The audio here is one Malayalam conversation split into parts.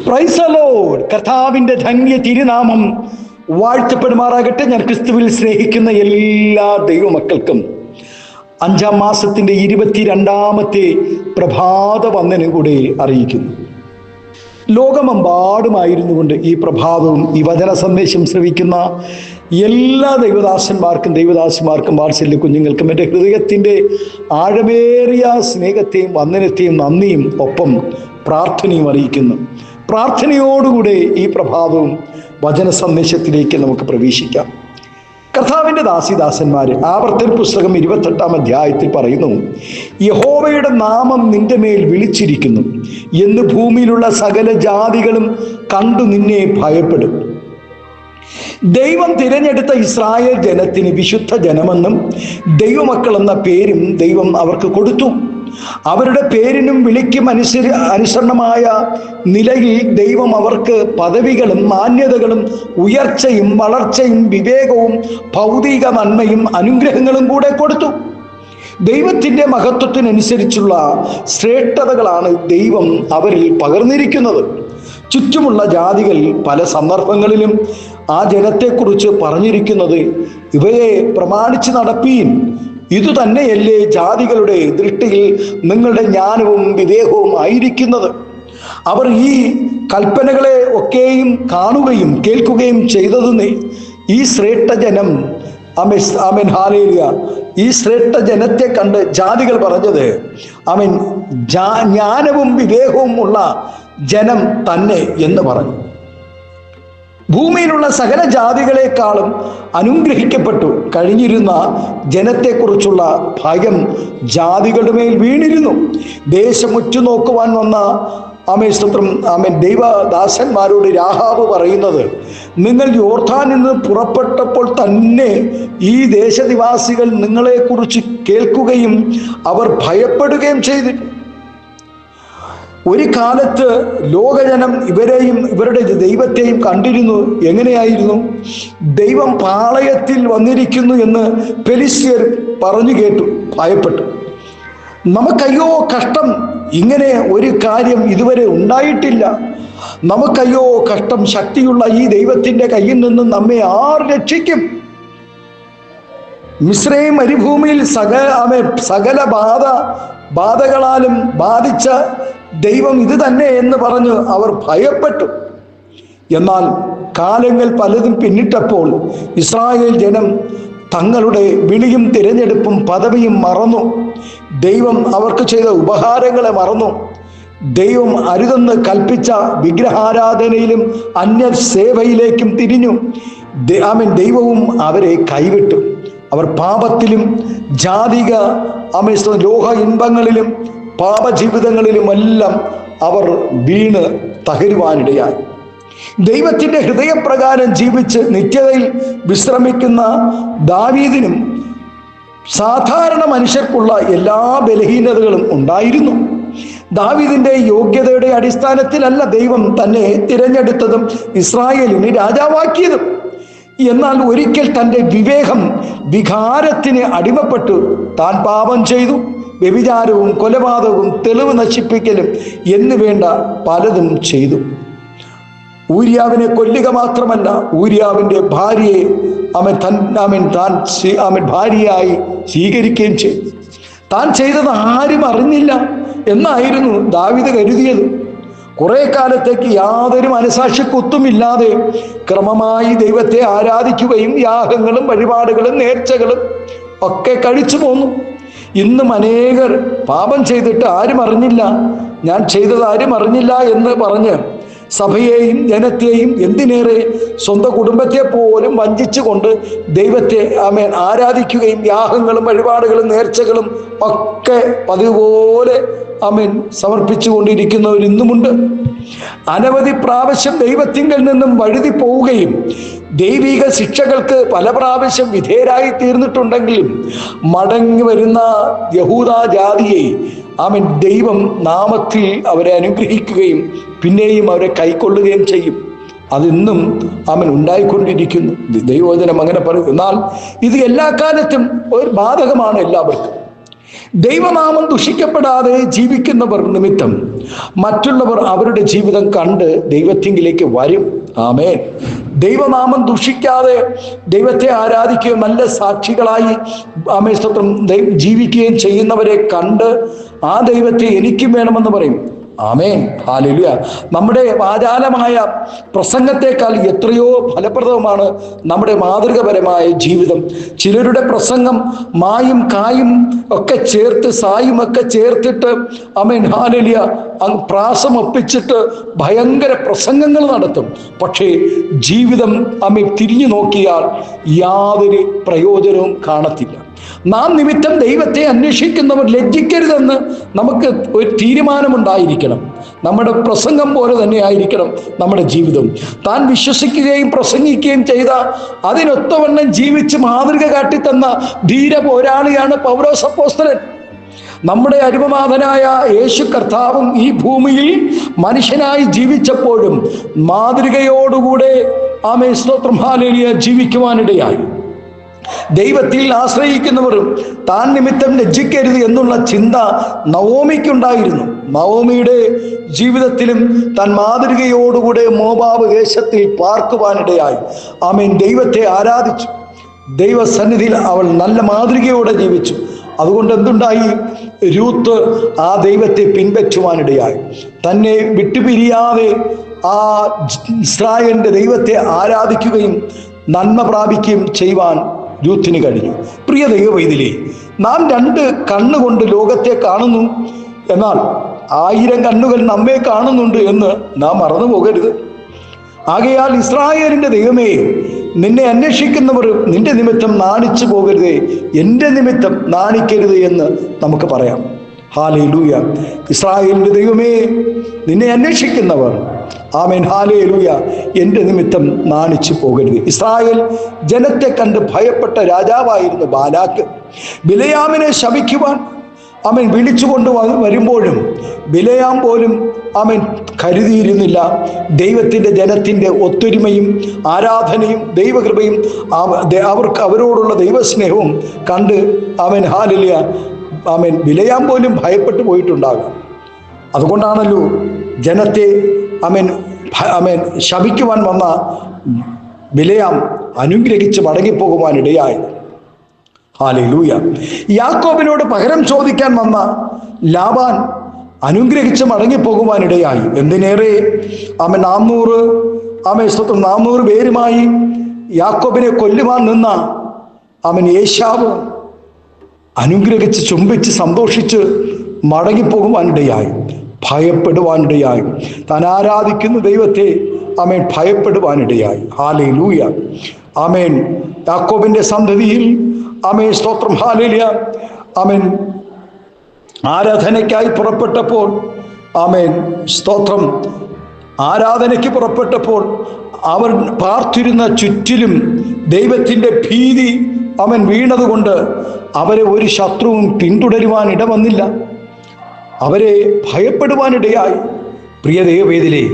Praise the Lord. കർത്താവിൻ്റെ ധന്യ തിരുനാമം വാഴ്ത്തപ്പെടുമാറാകട്ടെ. ഞാൻ ക്രിസ്തുവിൽ സ്നേഹിക്കുന്ന എല്ലാ ദൈവമക്കൾക്കും 5-ാം മാസത്തിൻ്റെ 22-ാമത്തെ പ്രഭാത വന്ദനം കൂടെ അറിയിക്കുന്നു. ലോകമെമ്പാടുമായിരുന്നു കൊണ്ട് ഈ പ്രഭാതവും ഈ വചന സന്ദേശം ശ്രവിക്കുന്ന എല്ലാ ദൈവദാസന്മാർക്കും വാത്സല്യ കുഞ്ഞുങ്ങൾക്കും എൻ്റെ ഹൃദയത്തിൻ്റെ ആഴമേറിയ സ്നേഹത്തെയും വന്ദനത്തെയും നന്ദിയും ഒപ്പം പ്രാർത്ഥനയും അറിയിക്കുന്നു. പ്രാർത്ഥനയോടുകൂടെ ഈ പ്രഭാതവും വചന സന്ദേശത്തിലേക്ക് നമുക്ക് പ്രവേശിക്കാം. കർത്താവിൻ്റെ ദാസിദാസന്മാർ ആവർത്തന പുസ്തകം 28-ാം അധ്യായത്തിൽ പറയുന്നു, യഹോവയുടെ നാമം നിന്റെ മേൽ വിളിച്ചിരിക്കുന്നു എന്ന് ഭൂമിയിലുള്ള സകല ജാതികളും കണ്ടു നിന്നെ ഭയപ്പെടും. ദൈവം തിരഞ്ഞെടുത്ത ഇസ്രായേൽ ജനത്തിന് വിശുദ്ധ ജനമെന്നും ദൈവമക്കൾ എന്ന പേരും ദൈവം അവർക്ക് കൊടുത്തു. അവരുടെ പേരിനും വിളിക്കും അനുസരണമായ നിലയിൽ ദൈവം അവർക്ക് പദവികളും മാന്യതകളും ഉയർച്ചയും വളർച്ചയും വിവേകവും ഭൗതിക നന്മയും അനുഗ്രഹങ്ങളും കൂടെ കൊടുത്തു. ദൈവത്തിൻ്റെ മഹത്വത്തിനനുസരിച്ചുള്ള ശ്രേഷ്ഠതകളാണ് ദൈവം അവരിൽ പകർന്നിരിക്കുന്നത്. ചുറ്റുമുള്ള ജാതികൾ പല സന്ദർഭങ്ങളിലും ആ ജനത്തെക്കുറിച്ച് പറഞ്ഞിരിക്കുന്നത്, ഇവയെ പ്രമാണിച്ച് നടപ്പീൻ, ഇതുതന്നെയല്ലേ ജാതികളുടെ ദൃഷ്ടിയിൽ നിങ്ങളുടെ ജ്ഞാനവും വിവേകവും ആയിരിക്കുന്നത്. അവർ ഈ കൽപ്പനകളെ ഒക്കെയും കാണുകയും കേൾക്കുകയും ചെയ്തതെന്ന് ഈ ശ്രേഷ്ഠ ജനം ആമേൻ ഹല്ലേലൂയ, ഈ ശ്രേഷ്ഠ ജനത്തെ കണ്ട് ജാതികൾ പറഞ്ഞത് ആമേൻ ജ്ഞാനവും വിവേകവും ഉള്ള ജനം തന്നെ എന്ന് പറഞ്ഞു. ഭൂമിയിലുള്ള സകല ജാതികളെക്കാളും അനുഗ്രഹിക്കപ്പെട്ടു കഴിഞ്ഞിരുന്ന ജനത്തെക്കുറിച്ചുള്ള ഭയം ജാതികളുടെ മേൽ വീണിരുന്നു. ദേശം ഉറ്റുനോക്കുവാൻ വന്ന ദൈവദാസന്മാരോട് രാഹാബ് പറയുന്നത്, നിങ്ങൾ യോർദാനിൽ നിന്ന് പുറപ്പെട്ടപ്പോൾ തന്നെ ഈ ദേശനിവാസികൾ നിങ്ങളെക്കുറിച്ച് കേൾക്കുകയും അവർ ഭയപ്പെടുകയും ചെയ്തിരുന്നു. ഒരു കാലത്ത് ലോകജനം ഇവരെയും ഇവരുടെ ദൈവത്തെയും കണ്ടിരുന്നു. എങ്ങനെയായിരുന്നു? ദൈവം പാളയത്തിൽ വന്നിരിക്കുന്നു എന്ന് ഫെലിസ്ത്യർ പറഞ്ഞു കേട്ടു, ഭയപ്പെട്ടു. നമുക്കയ്യോ കഷ്ടം, ഇങ്ങനെ ഒരു കാര്യം ഇതുവരെ ഉണ്ടായിട്ടില്ല. നമുക്കയ്യോ കഷ്ടം, ശക്തിയുള്ള ഈ ദൈവത്തിൻ്റെ കയ്യിൽ നിന്നും നമ്മെ ആർ രക്ഷിക്കും? മിസ്രയീം മരുഭൂമിയിൽ സകല ബാധകളാലും ബാധിച്ച ദൈവം ഇത് തന്നെ എന്ന് പറഞ്ഞ് അവർ ഭയപ്പെട്ടു. എന്നാൽ കാലങ്ങൾ പലതും പിന്നിട്ടപ്പോൾ ഇസ്രായേൽ ജനം തങ്ങളുടെ വിളിയും തിരഞ്ഞെടുപ്പും പദവിയും മറന്നു. ദൈവം അവർക്ക് ചെയ്ത ഉപഹാരങ്ങളെ മറന്നു. ദൈവം അരുതെന്ന് കൽപ്പിച്ച വിഗ്രഹാരാധനയിലും അന്യ സേവയിലേക്കും തിരിഞ്ഞു. ദൈവവും അവരെ കൈവിട്ടു. അവർ പാപത്തിലും ജാതിക ലോക ഇൻപങ്ങളിലും പാപജീവിതങ്ങളിലുമെല്ലാം അവർ വീണ് തകരുവാനിടയായി. ദൈവത്തിൻ്റെ ഹൃദയപ്രകാരം ജീവിച്ച് നിത്യതയിൽ വിശ്രമിക്കുന്ന ദാവീദിനും സാധാരണ മനുഷ്യർക്കുള്ള എല്ലാ ബലഹീനതകളും ഉണ്ടായിരുന്നു. ദാവീദിന്റെ യോഗ്യതയുടെ അടിസ്ഥാനത്തിലല്ല ദൈവം തന്നെ തിരഞ്ഞെടുത്തതും ഇസ്രായേലിന് രാജാവാക്കിയതും. എന്നാൽ ഒരിക്കൽ തൻ്റെ വികാരത്തിന് അടിമപ്പെട്ടു താൻ പാപം ചെയ്തു. വ്യഭിചാരവും കൊലപാതകവും തെളിവ് നശിപ്പിക്കലും എന്ന് വേണ്ട പലതും ചെയ്തു. ഊരിയാവിനെ കൊല്ലുക മാത്രമല്ല, ഊരിയാവിൻ്റെ ഭാര്യയെ താൻ ഭാര്യയായി സ്വീകരിക്കുകയും ചെയ്തു. താൻ ചെയ്തത് ആരും അറിഞ്ഞില്ല എന്നായിരുന്നു ദാവീദ് കരുതിയത്. കുറെ കാലത്തേക്ക് യാതൊരു മനസാക്ഷിക്കുത്തുമില്ലാതെ ക്രമമായി ദൈവത്തെ ആരാധിക്കുകയും യാഗങ്ങളും വഴിപാടുകളും നേർച്ചകളും ഒക്കെ കഴിച്ചു പോന്നു. ഇന്നും അനേകർ പാപം ചെയ്തിട്ട് ആരും അറിഞ്ഞില്ല, ഞാൻ ചെയ്തത് ആരും അറിഞ്ഞില്ല എന്ന് പറഞ്ഞ് സഭയെയും ജനത്തെയും എന്തിനേറെ സ്വന്തം കുടുംബത്തെ പോലും വഞ്ചിച്ചുകൊണ്ട് ദൈവത്തെ ആരാധിക്കുകയും യാഗങ്ങളും വഴിപാടുകളും നേർച്ചകളും ഒക്കെ പതിവ് പോലെ സമർപ്പിച്ചു കൊണ്ടിരിക്കുന്നവർ ഇന്നുമുണ്ട്. അനവധി പ്രാവശ്യം ദൈവത്തിങ്കൽ നിന്നും വഴുതി പോവുകയും ദൈവിക ശിക്ഷകൾക്ക് പല പ്രാവശ്യം വിധേയരായി തീർന്നിട്ടുണ്ടെങ്കിലും മടങ്ങി വരുന്ന യഹൂദ ജാതിയെ ദൈവം നാമത്തിൽ അവരെ അനുഗ്രഹിക്കുകയും പിന്നെയും അവരെ കൈക്കൊള്ളുകയും ചെയ്യും. അതിന്നും ഉണ്ടായിക്കൊണ്ടിരിക്കുന്നു. ദൈവവചനം അങ്ങനെ പറയും. എന്നാൽ ഇത് എല്ലാ കാലത്തും ഒരു ബാധകമാണ് എല്ലാവർക്കും. ദൈവനാമം ദുഷിക്കപ്പെടാതെ ജീവിക്കുന്നവർ നിമിത്തം മറ്റുള്ളവർ അവരുടെ ജീവിതം കണ്ട് ദൈവത്തിങ്കിലേക്ക് വരും. ആമേൻ. ദൈവനാമം ദുഷിക്കാതെ ദൈവത്തെ ആരാധിക്കുകയും നല്ല സാക്ഷികളായി സ്തോത്രം ജീവിക്കുകയും ചെയ്യുന്നവരെ കണ്ട് ആ ദൈവത്തെ എനിക്കും വേണമെന്ന് പറയും. ആമേൻ. ഹല്ലേലൂയ. നമ്മുടെ വാചാലമായ പ്രസംഗത്തെക്കാൾ എത്രയോ ഫലപ്രദമാണ് നമ്മുടെ മാതൃകപരമായ ജീവിതം. ചിലരുടെ പ്രസംഗം മായും കായും ഒക്കെ ചേർത്ത് സായും ഒക്കെ ചേർത്തിട്ട് ആമേൻ ഹല്ലേലൂയ പ്രാസം ഒപ്പിച്ചിട്ട് ഭയങ്കര പ്രസംഗങ്ങൾ നടത്തും. പക്ഷേ ജീവിതം തിരിഞ്ഞു നോക്കിയാൽ യാതൊരു പ്രയോജനവും കാണത്തില്ല. നാം നിമിത്തം ദൈവത്തെ അന്വേഷിക്കുന്നവർ ലജ്ജിക്കരുതെന്ന് നമുക്ക് ഒരു തീരുമാനമുണ്ടായിരിക്കണം. നമ്മുടെ പ്രസംഗം പോലെ തന്നെ ആയിരിക്കണം നമ്മുടെ ജീവിതം. താൻ വിശ്വസിക്കുകയും പ്രസംഗിക്കുകയും ചെയ്ത അതിനൊത്തവണ്ണം ജീവിച്ച് മാതൃക കാട്ടിത്തന്ന ധീര പോരാളിയാണ് പൗലോസ് അപ്പോസ്തലൻ. നമ്മുടെ അരുമനാഥനായ യേശു കർത്താവും ഈ ഭൂമിയിൽ മനുഷ്യനായി ജീവിച്ചപ്പോഴും മാതൃകയോടുകൂടെ ആമേൻ സ്തോത്രം ഹല്ലേലൂയ ജീവിക്കുവാനിടയായി. ദൈവത്തിൽ ആശ്രയിക്കുന്നവരും താൻ നിമിത്തം ലജ്ജിക്കരുത് എന്നുള്ള ചിന്ത നവോമിക്കുണ്ടായിരുന്നു. നവോമിയുടെ ജീവിതത്തിലും താൻ മാതൃകയോടുകൂടെ മോവാബ് ദേശത്തിൽ പാർക്കുവാനിടയായി. ആമേൻ. ദൈവത്തെ ആരാധിച്ചു. ദൈവസന്നിധിയിൽ അവൾ നല്ല മാതൃകയോടെ ജീവിച്ചു. അതുകൊണ്ട് എന്തുണ്ടായി? രൂത്ത് ആ ദൈവത്തെ പിൻപറ്റുവാനിടയായി. തന്നെ വിട്ടുപിരിയാതെ ആ ഇസ്രായേലിന്റെ ദൈവത്തെ ആരാധിക്കുകയും നന്മ പ്രാപിക്കുകയും ചെയ്യുവാൻ രൂത്തിന് കഴിഞ്ഞു. പ്രിയ ദൈവവൈതലേ, നാം രണ്ട് കണ്ണുകൊണ്ട് ലോകത്തെ കാണുന്നു, എന്നാൽ 1000 കണ്ണുകൾ നമ്മെ കാണുന്നുണ്ട് എന്ന് നാം മറന്നു പോകരുത്. ആകയാൽ ഇസ്രായേലിന്റെ ദൈവമേ, നിന്നെ അന്വേഷിക്കുന്നവർ നിന്റെ നിമിത്തം നാണിച്ചു പോകരുതേ, എൻ്റെ നിമിത്തം നാണിക്കരുത് എന്ന് നമുക്ക് പറയാം. ഹല്ലേലൂയ. ഇസ്രായേലിന്റെ ദൈവമേ, നിന്നെ അന്വേഷിക്കുന്നവർ ആമേൻ ഹല്ലേലൂയ എൻ്റെ നിമിത്തം നാണിച്ചു പോകരുത്. ഇസ്രായേൽ ജനത്തെ കണ്ട് ഭയപ്പെട്ട രാജാവായിരുന്നു ബാലാക്ക്. ബിലയാമിനെ ശപിക്കുവാൻ ആമേൻ വിളിച്ചുകൊണ്ട് വരുമ്പോഴും ബിലയാം പോലും ആമേൻ കരുതിയിരുന്നില്ല ദൈവത്തിൻ്റെ ജനത്തിൻ്റെ ഒത്തൊരുമയും ആരാധനയും ദൈവകൃപയും അവരോടുള്ള ദൈവസ്നേഹവും കണ്ട് ആമേൻ ഹല്ലേലൂയ ആമേൻ ബിലയാം പോലും ഭയപ്പെട്ടു പോയിട്ടുണ്ടാകും. അതുകൊണ്ടാണല്ലോ ജനത്തെ ആമേൻ ശപിക്കുവാൻ വന്ന ബിലയാം അനുഗ്രഹിച്ച് മടങ്ങിപ്പോകുവാനിടയായി. ഹല്ലേലൂയ. യാക്കോബിനോട് പകരം ചോദിക്കാൻ വന്ന ലാബാൻ അനുഗ്രഹിച്ച് മടങ്ങിപ്പോകുവാനിടയായി. എന്തിനേറെ 400 പേരുമായി യാക്കോബിനെ കൊല്ലുവാൻ നിന്ന ഏശാവ് അനുഗ്രഹിച്ച് ചുംബിച്ച് സന്തോഷിച്ച് മടങ്ങിപ്പോകുവാനിടയായി, ഭയപ്പെടുവാനിടയായി. താൻ ആരാധിക്കുന്ന ദൈവത്തെ ഭയപ്പെടുവാനിടയായി. ഹല്ലേലൂയ. ആമേൻ. യാക്കോബിന്റെ സന്തതിയിൽ സ്തോത്രം ഹല്ലേലൂയ ആരാധനയ്ക്കായി പുറപ്പെട്ടപ്പോൾ സ്തോത്രം ആരാധനയ്ക്ക് പുറപ്പെട്ടപ്പോൾ അവർ പാർത്തിരുന്ന ചുറ്റിലും ദൈവത്തിൻ്റെ ഭീതി വീണതുകൊണ്ട് അവരെ ഒരു ശത്രുവും പിന്തുടരുവാൻ ഇടവന്നില്ല. അവരെ ഭയപ്പെടുവാനിടയായി. പ്രിയ ദൈവവേദിലേ,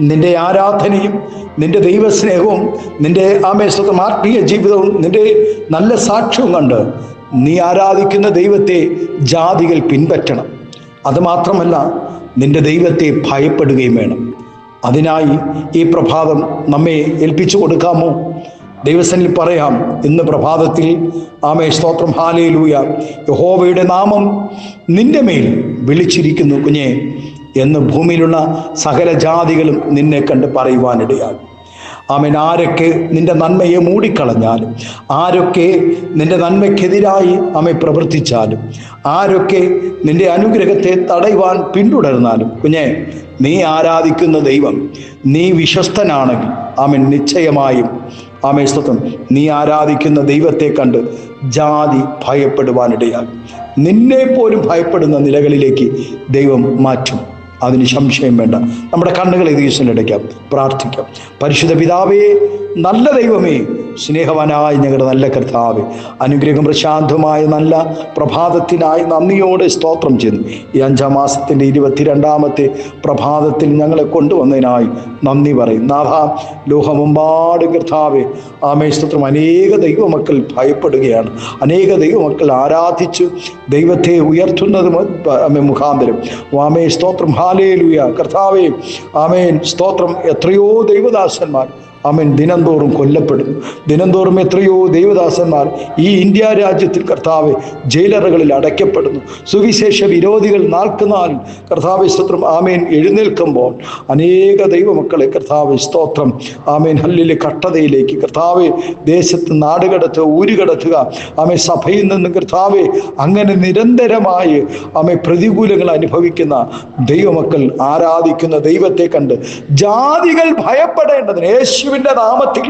നിന്റെ ആരാധനയും നിന്റെ ദൈവസ്നേഹവും നിന്റെ സ്വന്തം ആത്മീയ ജീവിതവും നിന്റെ നല്ല സാക്ഷ്യവും കണ്ട് നീ ആരാധിക്കുന്ന ദൈവത്തെ ജാതികൾ പിൻപറ്റണം. അതുമാത്രമല്ല, നിന്റെ ദൈവത്തെ ഭയപ്പെടുകയും വേണം. അതിനായി ഈ പ്രഭാതം നമ്മെ ഏൽപ്പിച്ചു കൊടുക്കാമോ? ദൈവസന്നിധിയിൽ പറയാം, ഇന്ന് പ്രഭാതത്തിൽ സ്തോത്രം ഹല്ലേലൂയ, യഹോവയുടെ നാമം നിന്റെ മേൽ വിളിച്ചിരിക്കുന്നു കുഞ്ഞേ എന്ന് ഭൂമിയിലുള്ള സകല ജാതികളും നിന്നെ കണ്ട് പറയുവാനിടയാകും. ആരൊക്കെ നിന്റെ നന്മയെ മൂടിക്കളഞ്ഞാലും, ആരൊക്കെ നിന്റെ നന്മയ്ക്കെതിരായി പ്രവർത്തിച്ചാലും, ആരൊക്കെ നിന്റെ അനുഗ്രഹത്തെ തടയുവാൻ പിന്തുടർന്നാലും കുഞ്ഞെ, നീ ആരാധിക്കുന്ന ദൈവം നീ വിശ്വസ്തനാണെങ്കിൽ നിശ്ചയമായും സ്തോത്രം നീ ആരാധിക്കുന്ന ദൈവത്തെ കണ്ട് ജാതി ഭയപ്പെടുവാനിടയാകും. നിന്നെ പോലും ഭയപ്പെടുന്ന നിലകളിലേക്ക് ദൈവം മാറ്റും. അതിന് സംശയം വേണ്ട. നമ്മുടെ കണ്ണുകളെ ദിവസത്തിലടയ്ക്കാം, പ്രാർത്ഥിക്കാം. പരിശുദ്ധ പിതാവേ, നല്ല ദൈവമേ, സ്നേഹവാനായ ഞങ്ങളുടെ നല്ല കർത്താവേ, അനുഗ്രഹം പ്രശാന്തമായ നല്ല പ്രഭാതത്തിനായി നന്ദിയോടെ സ്തോത്രം ചെയ്യുന്നു. ഈ 5-ാം മാസത്തിൻ്റെ 22-ാമത്തെ പ്രഭാതത്തിൽ ഞങ്ങളെ കൊണ്ടുവന്നതിനായി നന്ദി പറയും. നാഥ, ലോകമെമ്പാടും കർത്താവേ, ആമേ സ്തോത്രം, അനേക ദൈവമക്കൾ ഭയപ്പെടുകയാണ്. അനേക ദൈവമക്കൾ ആരാധിച്ചു ദൈവത്തെ ഉയർത്തുന്നത് മുഖാന്തരം ആമേ സ്തോത്രം, ഹല്ലേലൂയ കർത്താവേ, ആമേൻ സ്തോത്രം. എത്രയോ ദൈവദാസന്മാർ ആമേൻ ദിനംതോറും കൊല്ലപ്പെടുന്നു. ദിനംതോറും എത്രയോ ദൈവദാസന്മാർ ഈ ഇന്ത്യ രാജ്യത്തിൽ കർത്താവെ ജയിലറുകളിൽ അടയ്ക്കപ്പെടുന്നു. സുവിശേഷ വിരോധികൾ നാൾക്കുനാൾ കർത്താവെ സ്തോത്രം ആമേൻ എഴുന്നേൽക്കുമ്പോൾ അനേക ദൈവമക്കളെ കർത്താവെ സ്തോത്രം ആമേൻ ഹല്ലേലൂയ കട്ടതയിലേക്ക് കർത്താവെ ദേശത്ത് നാടുകടത്തുക, ഊരുകടത്തുക, ആമേ സഭയിൽ നിന്നും കർത്താവെ അങ്ങനെ നിരന്തരമായി ആമേ പ്രതികൂലങ്ങൾ അനുഭവിക്കുന്ന ദൈവമക്കൾ ആരാധിക്കുന്ന ദൈവത്തെ കണ്ട് ജാതികൾ ഭയപ്പെടേണ്ടതിന് യേശുവിൻ്റെ നാമത്തിൽ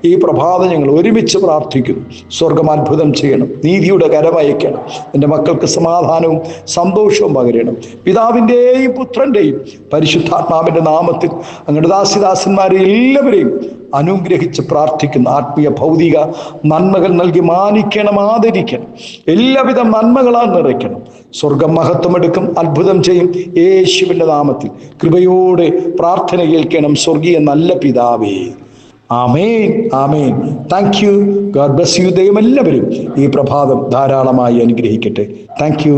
ഈ പ്രഭാതം ഞങ്ങൾ ഒരുമിച്ച് പ്രാർത്ഥിക്കുന്നു. സ്വർഗം അത്ഭുതം ചെയ്യണം, നീതിയുടെ കരമയക്കണം, എൻ്റെ മക്കൾക്ക് സമാധാനവും സന്തോഷവും പകരണം. പിതാവിൻ്റെയും പുത്രൻ്റെയും പരിശുദ്ധാത്മാവിൻ്റെ നാമത്തിൽ അങ്ങയുടെ ദാസിദാസന്മാരെ എല്ലാവരെയും അനുഗ്രഹിച്ച് പ്രാർത്ഥിക്കുന്നു. ആത്മീയ ഭൗതിക നന്മകൾ നൽകി മാനിക്കണം, ആദരിക്കണം, എല്ലാവിധ നന്മകളാൽ നിറയ്ക്കണം. സ്വർഗം മഹത്വമെടുക്കും, അത്ഭുതം ചെയ്യും. യേശുവിൻ്റെ നാമത്തിൽ കൃപയോടെ പ്രാർത്ഥന കേൾക്കണം സ്വർഗീയ നല്ല പിതാവേ. ആമേൻ, ആമേൻ. Thank you. God bless you. ദൈവം എല്ലാവരും ഈ പ്രഭാതം ധാരാളമായി അനുഗ്രഹിക്കട്ടെ. Thank U.